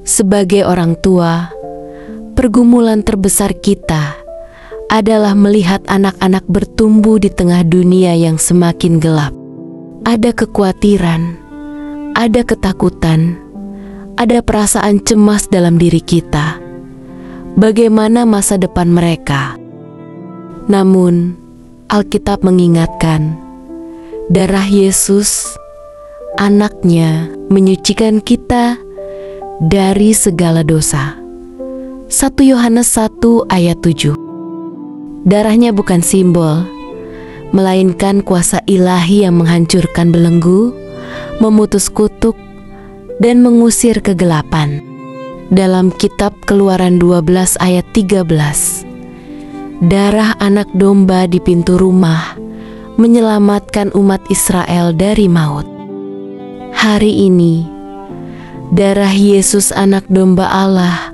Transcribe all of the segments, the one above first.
Sebagai orang tua, pergumulan terbesar kita adalah melihat anak-anak bertumbuh di tengah dunia yang semakin gelap. Ada kekhawatiran, ada ketakutan, ada perasaan cemas dalam diri kita. Bagaimana masa depan mereka? Namun, Alkitab mengingatkan, darah Yesus, anaknya, menyucikan kita dari segala dosa. 1 Yohanes 1 ayat 7. Darahnya bukan simbol, melainkan kuasa ilahi yang menghancurkan belenggu, memutus kutuk, dan mengusir kegelapan. Dalam kitab Keluaran 12 ayat 13, darah anak domba di pintu rumah menyelamatkan umat Israel dari maut. Hari ini, darah Yesus anak domba Allah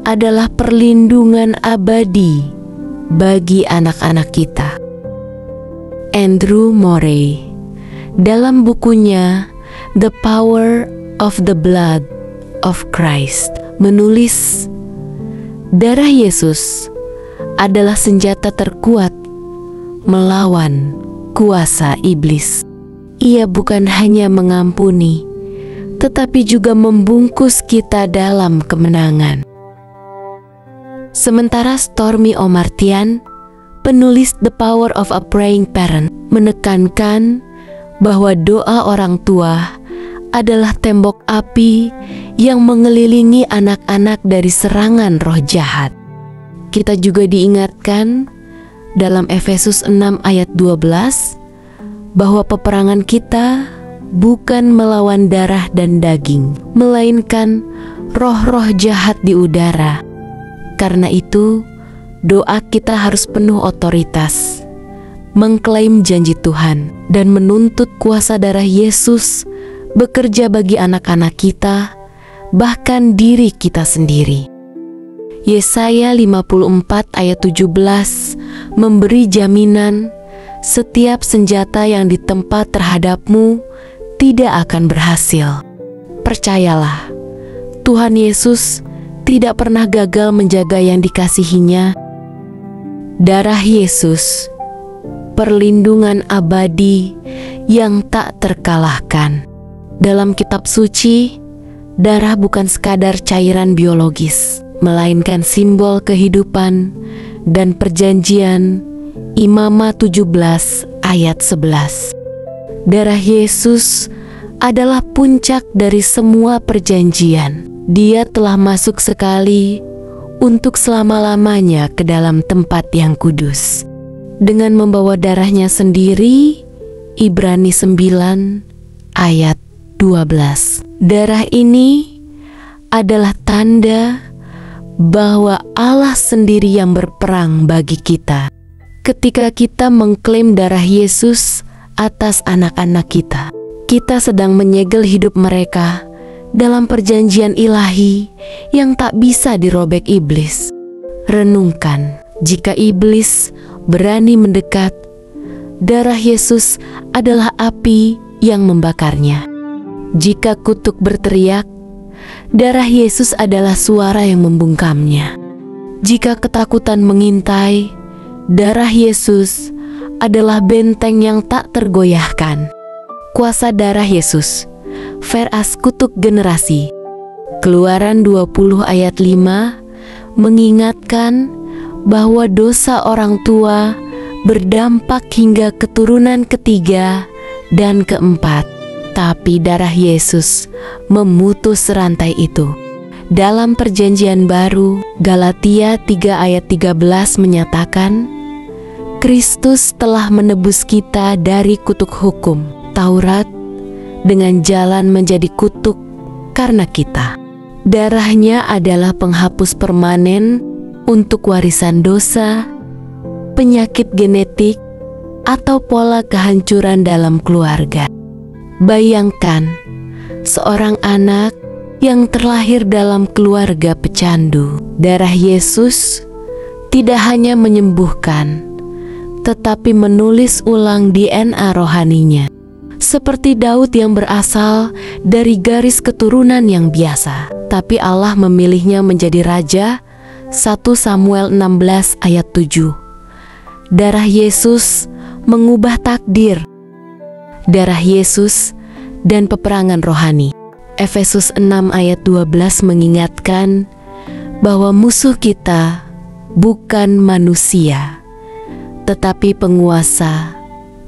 adalah perlindungan abadi bagi anak-anak kita. Andrew Murray dalam bukunya The Power of the Blood of Christ menulis, darah Yesus adalah senjata terkuat melawan kuasa iblis. Ia bukan hanya mengampuni, tetapi juga membungkus kita dalam kemenangan. Sementara Stormy Omartian, penulis The Power of a Praying Parent, menekankan bahwa doa orang tua adalah tembok api yang mengelilingi anak-anak dari serangan roh jahat. Kita juga diingatkan dalam Efesus 6 ayat 12 bahwa peperangan kita bukan melawan darah dan daging, melainkan roh-roh jahat di udara. Karena itu, doa kita harus penuh otoritas, mengklaim janji Tuhan, dan menuntut kuasa darah Yesus bekerja bagi anak-anak kita, bahkan diri kita sendiri. Yesaya 54 ayat 17 memberi jaminan setiap senjata yang ditempa terhadapmu tidak akan berhasil. Percayalah, Tuhan Yesus tidak pernah gagal menjaga yang dikasihinya. Darah Yesus, perlindungan abadi yang tak terkalahkan. Dalam kitab suci, darah bukan sekadar cairan biologis, melainkan simbol kehidupan dan perjanjian. Imamah 17 ayat 11. Darah Yesus adalah puncak dari semua perjanjian. Dia telah masuk sekali untuk selama-lamanya ke dalam tempat yang kudus dengan membawa darahnya sendiri. Ibrani 9 ayat 12. Darah ini adalah tanda bahwa Allah sendiri yang berperang bagi kita. Ketika kita mengklaim darah Yesus atas anak-anak kita, kita sedang menyegel hidup mereka dalam perjanjian ilahi yang tak bisa dirobek iblis. Renungkan, jika iblis berani mendekat, darah Yesus adalah api yang membakarnya. Jika kutuk berteriak, darah Yesus adalah suara yang membungkamnya. Jika ketakutan mengintai, darah Yesus adalah benteng yang tak tergoyahkan. Kuasa darah Yesus veras kutuk generasi. Keluaran 20 ayat 5 mengingatkan bahwa dosa orang tua berdampak hingga keturunan ketiga dan keempat. Tapi darah Yesus memutus rantai itu. Dalam perjanjian baru, Galatia 3 ayat 13 menyatakan, Kristus telah menebus kita dari kutuk hukum, Taurat, dengan jalan menjadi kutuk karena kita. Darahnya adalah penghapus permanen untuk warisan dosa, penyakit genetik, atau pola kehancuran dalam keluarga. Bayangkan seorang anak yang terlahir dalam keluarga pecandu. Darah Yesus tidak hanya menyembuhkan, tetapi menulis ulang DNA rohaninya. seperti Daud yang berasal dari garis keturunan yang biasa, tapi Allah memilihnya menjadi raja. 1 Samuel 16 ayat 7. Darah Yesus mengubah takdir. Darah Yesus dan peperangan rohani. Efesus 6 ayat 12 mengingatkan bahwa musuh kita bukan manusia, tetapi penguasa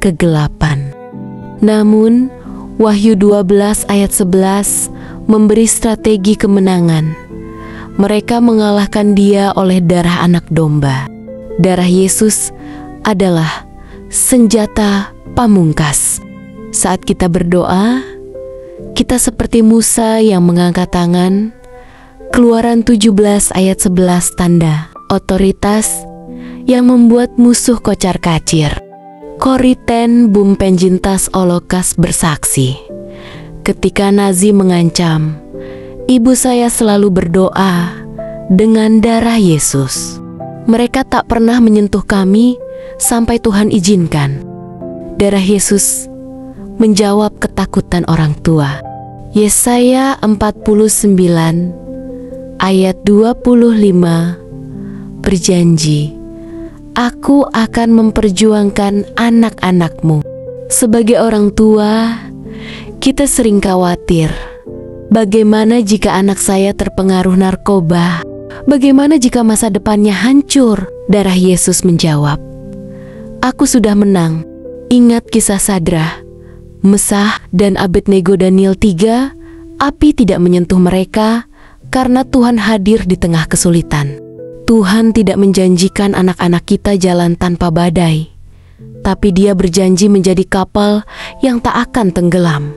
kegelapan. Namun, Wahyu 12 ayat 11 memberi strategi kemenangan. Mereka mengalahkan dia oleh darah anak domba. Darah Yesus adalah senjata pamungkas. Saat kita berdoa, kita seperti Musa yang mengangkat tangan. Keluaran 17 ayat 11 tanda otoritas yang membuat musuh kocar-kacir. Koriten bum penjintas Olokas bersaksi, ketika Nazi mengancam, ibu saya selalu berdoa dengan darah Yesus. Mereka tak pernah menyentuh kami sampai Tuhan izinkan. Darah Yesus menjawab ketakutan orang tua. Yesaya 49 ayat 25 berjanji, Aku akan memperjuangkan anak-anakmu. Sebagai orang tua, kita sering khawatir. Bagaimana jika anak saya terpengaruh narkoba? Bagaimana jika masa depannya hancur? Darah Yesus menjawab, Aku sudah menang. Ingat kisah Sadrah, Mesah, dan Abednego Daniel 3, api tidak menyentuh mereka karena Tuhan hadir di tengah kesulitan. Tuhan tidak menjanjikan anak-anak kita jalan tanpa badai, tapi Dia berjanji menjadi kapal yang tak akan tenggelam.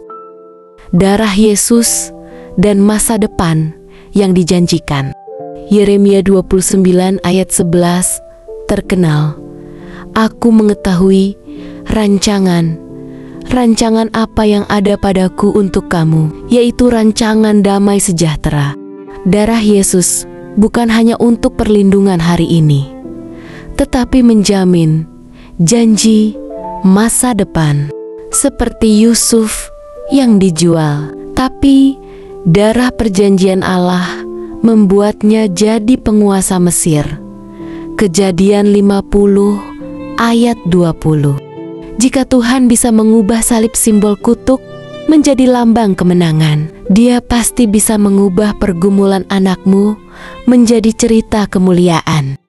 Darah Yesus dan masa depan yang dijanjikan. Yeremia 29 ayat 11 terkenal. Aku mengetahui rancangan apa yang ada padaku untuk kamu, yaitu rancangan damai sejahtera. Darah Yesus bukan hanya untuk perlindungan hari ini, tetapi menjamin janji masa depan. Seperti Yusuf yang dijual, tapi darah perjanjian Allah membuatnya jadi penguasa Mesir. Kejadian 50 ayat 20. Jika Tuhan bisa mengubah salib simbol kutuk menjadi lambang kemenangan, Dia pasti bisa mengubah pergumulan anakmu menjadi cerita kemuliaan.